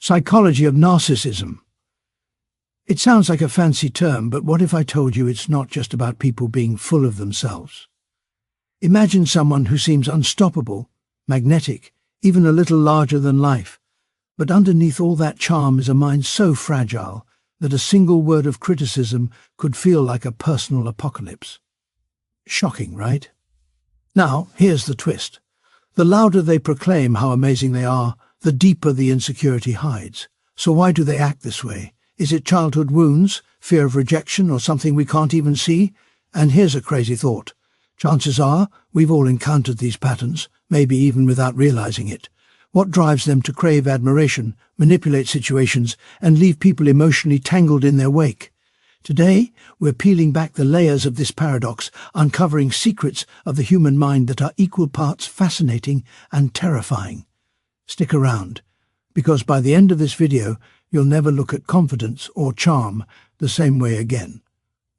Psychology of narcissism. It sounds like a fancy term, but what if I told you it's not just about people being full of themselves? Imagine someone who seems unstoppable, magnetic, even a little larger than life, but underneath all that charm is a mind so fragile that a single word of criticism could feel like a personal apocalypse. Shocking, right? Now, here's the twist. The louder they proclaim how amazing they are, the deeper the insecurity hides. So why do they act this way? Is it childhood wounds, fear of rejection, or something we can't even see? And here's a crazy thought. Chances are we've all encountered these patterns, maybe even without realizing it. What drives them to crave admiration, manipulate situations, and leave people emotionally tangled in their wake? Today, we're peeling back the layers of this paradox, uncovering secrets of the human mind that are equal parts fascinating and terrifying. Stick around, because by the end of this video, you'll never look at confidence or charm the same way again.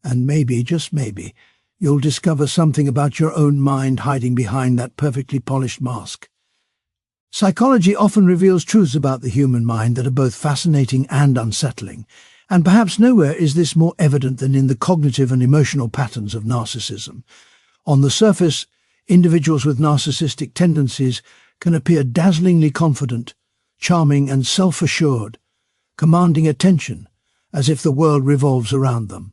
And maybe, just maybe, you'll discover something about your own mind hiding behind that perfectly polished mask. Psychology often reveals truths about the human mind that are both fascinating and unsettling, and perhaps nowhere is this more evident than in the cognitive and emotional patterns of narcissism. On the surface, individuals with narcissistic tendencies can appear dazzlingly confident, charming and self-assured, commanding attention, as if the world revolves around them.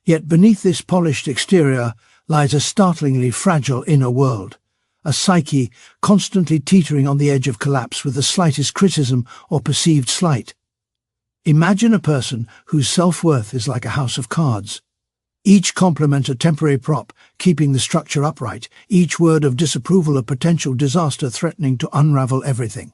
Yet beneath this polished exterior lies a startlingly fragile inner world, a psyche constantly teetering on the edge of collapse with the slightest criticism or perceived slight. Imagine a person whose self-worth is like a house of cards. Each compliment a temporary prop, keeping the structure upright, each word of disapproval a potential disaster threatening to unravel everything.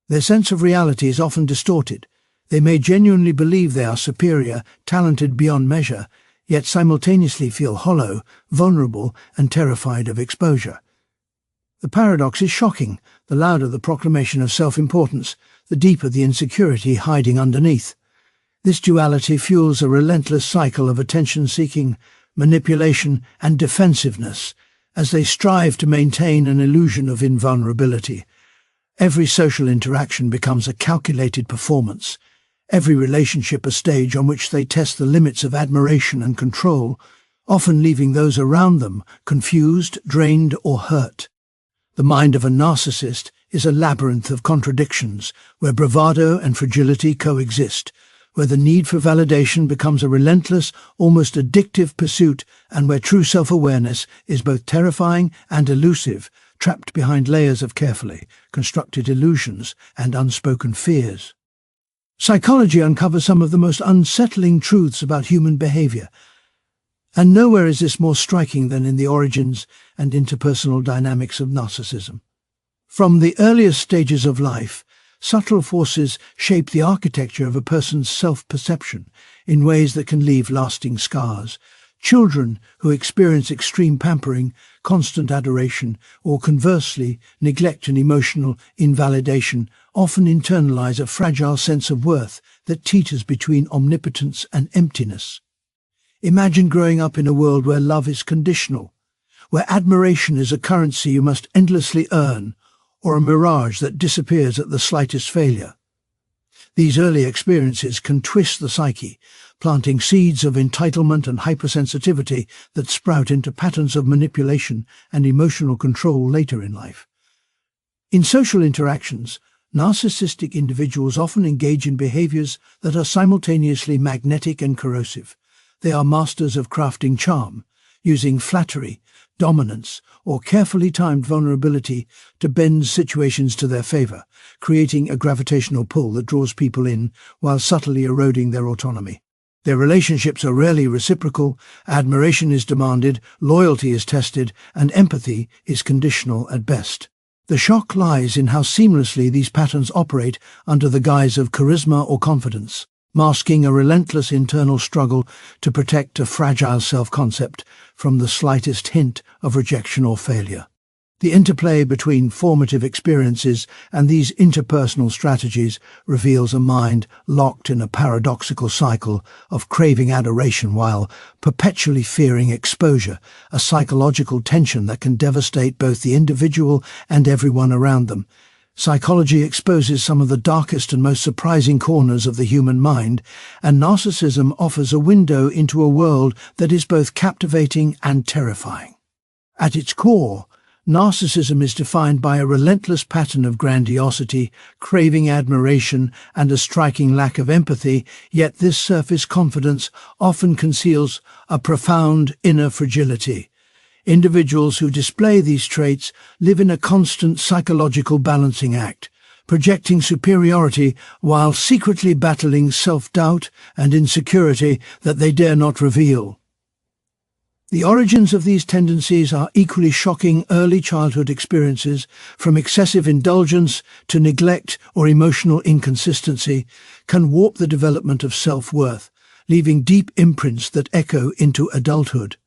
Their sense of reality is often distorted. They may genuinely believe they are superior, talented beyond measure, yet simultaneously feel hollow, vulnerable, and terrified of exposure. The paradox is shocking. The louder the proclamation of self-importance, the deeper the insecurity hiding underneath. This duality fuels a relentless cycle of attention-seeking, manipulation, and defensiveness as they strive to maintain an illusion of invulnerability. Every social interaction becomes a calculated performance, every relationship a stage on which they test the limits of admiration and control, often leaving those around them confused, drained, or hurt. The mind of a narcissist is a labyrinth of contradictions, where bravado and fragility coexist, where the need for validation becomes a relentless, almost addictive pursuit, and where true self-awareness is both terrifying and elusive, trapped behind layers of carefully constructed illusions and unspoken fears. Psychology uncovers some of the most unsettling truths about human behavior, and nowhere is this more striking than in the origins and interpersonal dynamics of narcissism. From the earliest stages of life, subtle forces shape the architecture of a person's self-perception in ways that can leave lasting scars. Children who experience extreme pampering, constant adoration, or conversely neglect and emotional invalidation often internalize a fragile sense of worth that teeters between omnipotence and emptiness. Imagine growing up in a world where love is conditional, where admiration is a currency you must endlessly earn, or a mirage that disappears at the slightest failure. These early experiences can twist the psyche, planting seeds of entitlement and hypersensitivity that sprout into patterns of manipulation and emotional control later in life. In social interactions, narcissistic individuals often engage in behaviors that are simultaneously magnetic and corrosive. They are masters of crafting charm, using flattery, dominance, or carefully timed vulnerability to bend situations to their favor, creating a gravitational pull that draws people in while subtly eroding their autonomy. Their relationships are rarely reciprocal, admiration is demanded, loyalty is tested, and empathy is conditional at best. The shock lies in how seamlessly these patterns operate under the guise of charisma or confidence, masking a relentless internal struggle to protect a fragile self-concept from the slightest hint of rejection or failure. The interplay between formative experiences and these interpersonal strategies reveals a mind locked in a paradoxical cycle of craving adoration while perpetually fearing exposure, a psychological tension that can devastate both the individual and everyone around them. Psychology exposes some of the darkest and most surprising corners of the human mind, and narcissism offers a window into a world that is both captivating and terrifying. At its core, narcissism is defined by a relentless pattern of grandiosity, craving admiration, and a striking lack of empathy, yet this surface confidence often conceals a profound inner fragility. Individuals who display these traits live in a constant psychological balancing act, projecting superiority while secretly battling self-doubt and insecurity that they dare not reveal. The origins of these tendencies are equally shocking. Early childhood experiences, from excessive indulgence to neglect or emotional inconsistency, can warp the development of self-worth, leaving deep imprints that echo into adulthood.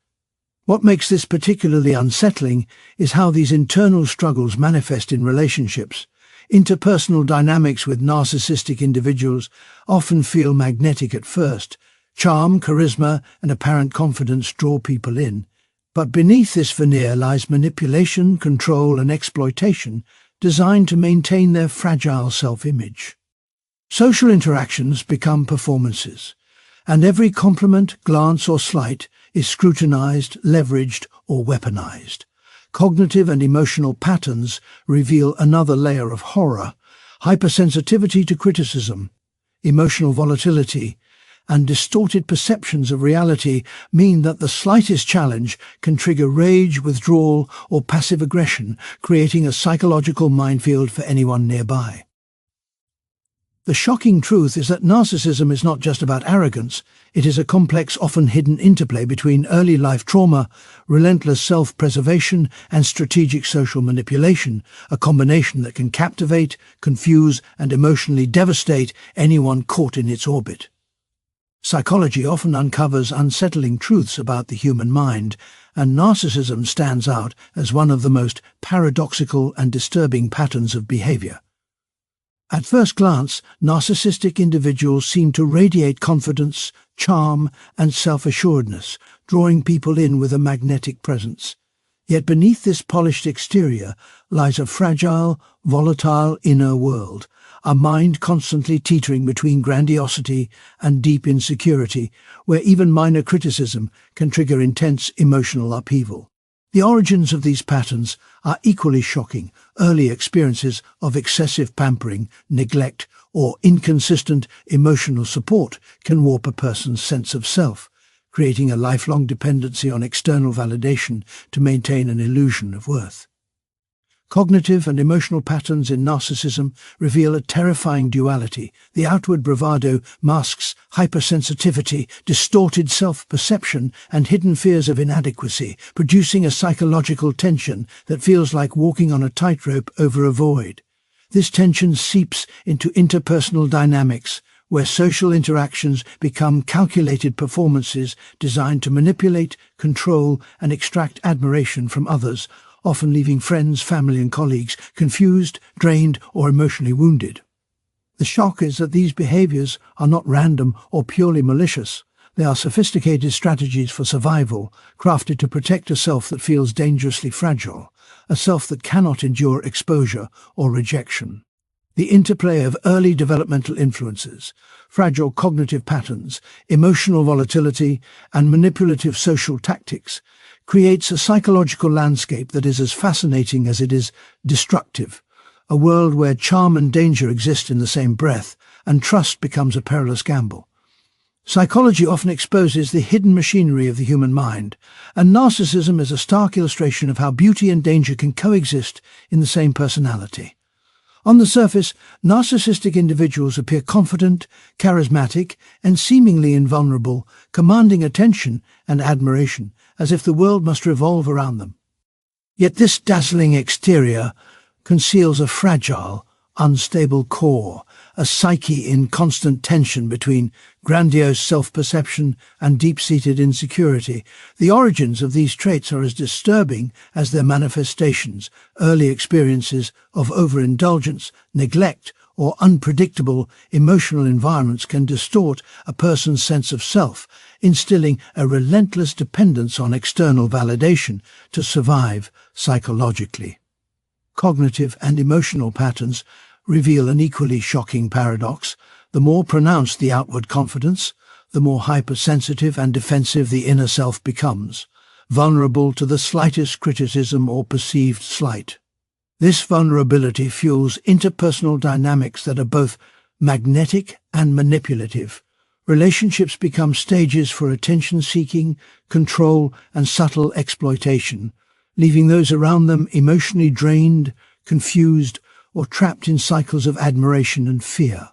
What makes this particularly unsettling is how these internal struggles manifest in relationships. Interpersonal dynamics with narcissistic individuals often feel magnetic at first. Charm, charisma, and apparent confidence draw people in. But beneath this veneer lies manipulation, control, and exploitation designed to maintain their fragile self-image. Social interactions become performances, and every compliment, glance, or slight is scrutinized, leveraged, or weaponized. Cognitive and emotional patterns reveal another layer of horror. Hypersensitivity to criticism, emotional volatility, and distorted perceptions of reality mean that the slightest challenge can trigger rage, withdrawal, or passive aggression, creating a psychological minefield for anyone nearby. The shocking truth is that narcissism is not just about arrogance. It is a complex, often hidden interplay between early life trauma, relentless self-preservation, and strategic social manipulation, a combination that can captivate, confuse, and emotionally devastate anyone caught in its orbit. Psychology often uncovers unsettling truths about the human mind, and narcissism stands out as one of the most paradoxical and disturbing patterns of behavior. At first glance, narcissistic individuals seem to radiate confidence, charm, and self-assuredness, drawing people in with a magnetic presence. Yet beneath this polished exterior lies a fragile, volatile inner world, a mind constantly teetering between grandiosity and deep insecurity, where even minor criticism can trigger intense emotional upheaval. The origins of these patterns are equally shocking. Early experiences of excessive pampering, neglect, or inconsistent emotional support can warp a person's sense of self, creating a lifelong dependency on external validation to maintain an illusion of worth. Cognitive and emotional patterns in narcissism reveal a terrifying duality. The outward bravado masks hypersensitivity, distorted self-perception, and hidden fears of inadequacy, producing a psychological tension that feels like walking on a tightrope over a void. This tension seeps into interpersonal dynamics, where social interactions become calculated performances designed to manipulate, control, and extract admiration from others, often leaving friends, family, and colleagues confused, drained, or emotionally wounded. The shock is that these behaviors are not random or purely malicious. They are sophisticated strategies for survival, crafted to protect a self that feels dangerously fragile, a self that cannot endure exposure or rejection. The interplay of early developmental influences, fragile cognitive patterns, emotional volatility, and manipulative social tactics creates a psychological landscape that is as fascinating as it is destructive, a world where charm and danger exist in the same breath, and trust becomes a perilous gamble. Psychology often exposes the hidden machinery of the human mind, and narcissism is a stark illustration of how beauty and danger can coexist in the same personality. On the surface, narcissistic individuals appear confident, charismatic, and seemingly invulnerable, commanding attention and admiration, as if the world must revolve around them. Yet this dazzling exterior conceals a fragile, unstable core, a psyche in constant tension between grandiose self-perception and deep-seated insecurity. The origins of these traits are as disturbing as their manifestations. Early experiences of overindulgence, neglect, or unpredictable emotional environments can distort a person's sense of self, instilling a relentless dependence on external validation to survive psychologically. Cognitive and emotional patterns reveal an equally shocking paradox. The more pronounced the outward confidence, the more hypersensitive and defensive the inner self becomes, vulnerable to the slightest criticism or perceived slight. This vulnerability fuels interpersonal dynamics that are both magnetic and manipulative. Relationships become stages for attention-seeking, control, and subtle exploitation, leaving those around them emotionally drained, confused, or trapped in cycles of admiration and fear.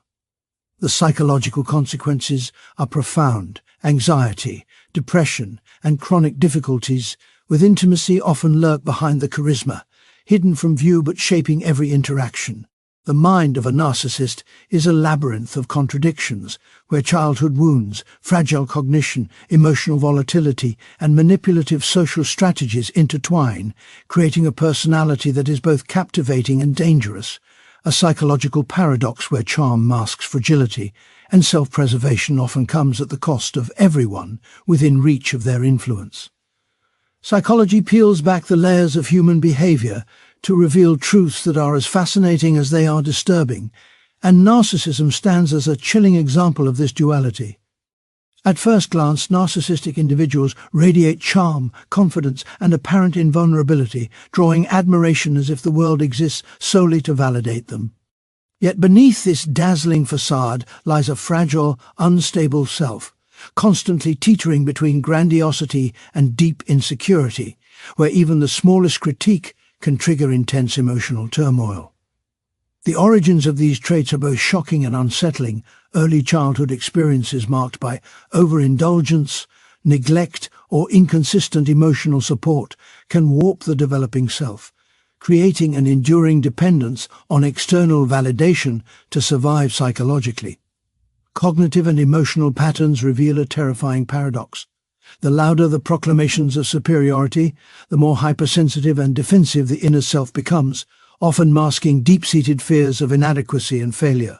The psychological consequences are profound: anxiety, depression, and chronic difficulties with intimacy often lurk behind the charisma, hidden from view but shaping every interaction. The mind of a narcissist is a labyrinth of contradictions, where childhood wounds, fragile cognition, emotional volatility, and manipulative social strategies intertwine, creating a personality that is both captivating and dangerous, a psychological paradox where charm masks fragility, and self-preservation often comes at the cost of everyone within reach of their influence. Psychology peels back the layers of human behavior to reveal truths that are as fascinating as they are disturbing, and narcissism stands as a chilling example of this duality. At first glance, narcissistic individuals radiate charm, confidence, and apparent invulnerability, drawing admiration as if the world exists solely to validate them. Yet beneath this dazzling facade lies a fragile, unstable self, constantly teetering between grandiosity and deep insecurity, where even the smallest critique can trigger intense emotional turmoil. The origins of these traits are both shocking and unsettling. Early childhood experiences marked by overindulgence, neglect, or inconsistent emotional support can warp the developing self, creating an enduring dependence on external validation to survive psychologically. Cognitive and emotional patterns reveal a terrifying paradox. The louder the proclamations of superiority, the more hypersensitive and defensive the inner self becomes, often masking deep-seated fears of inadequacy and failure.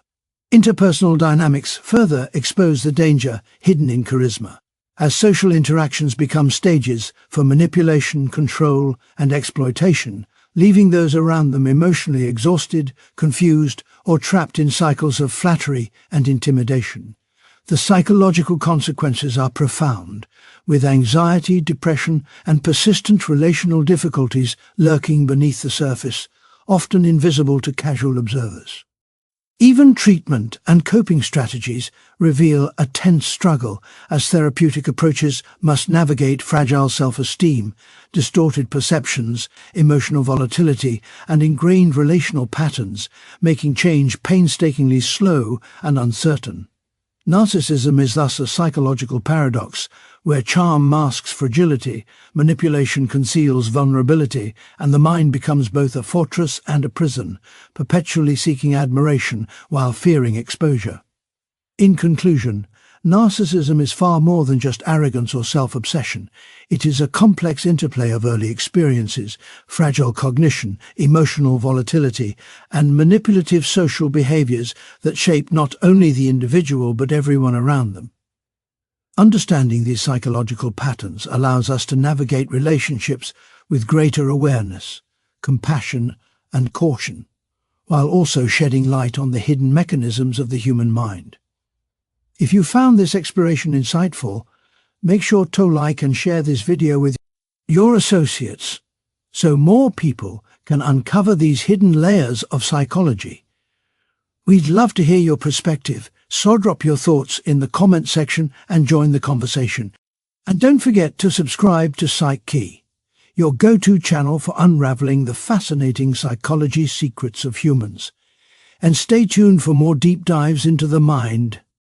Interpersonal dynamics further expose the danger hidden in charisma, as social interactions become stages for manipulation, control, and exploitation, leaving those around them emotionally exhausted, confused, or trapped in cycles of flattery and intimidation. The psychological consequences are profound, with anxiety, depression, and persistent relational difficulties lurking beneath the surface, often invisible to casual observers. Even treatment and coping strategies reveal a tense struggle, as therapeutic approaches must navigate fragile self-esteem, distorted perceptions, emotional volatility, and ingrained relational patterns, making change painstakingly slow and uncertain. Narcissism is thus a psychological paradox, where charm masks fragility, manipulation conceals vulnerability, and the mind becomes both a fortress and a prison, perpetually seeking admiration while fearing exposure. In conclusion, narcissism is far more than just arrogance or self-obsession. It is a complex interplay of early experiences, fragile cognition, emotional volatility, and manipulative social behaviors that shape not only the individual but everyone around them. Understanding these psychological patterns allows us to navigate relationships with greater awareness, compassion, and caution, while also shedding light on the hidden mechanisms of the human mind. If you found this exploration insightful, make sure to like and share this video with your associates so more people can uncover these hidden layers of psychology. We'd love to hear your perspective, so drop your thoughts in the comment section and join the conversation. And don't forget to subscribe to PsychKey, your go-to channel for unraveling the fascinating psychology secrets of humans. And stay tuned for more deep dives into the mind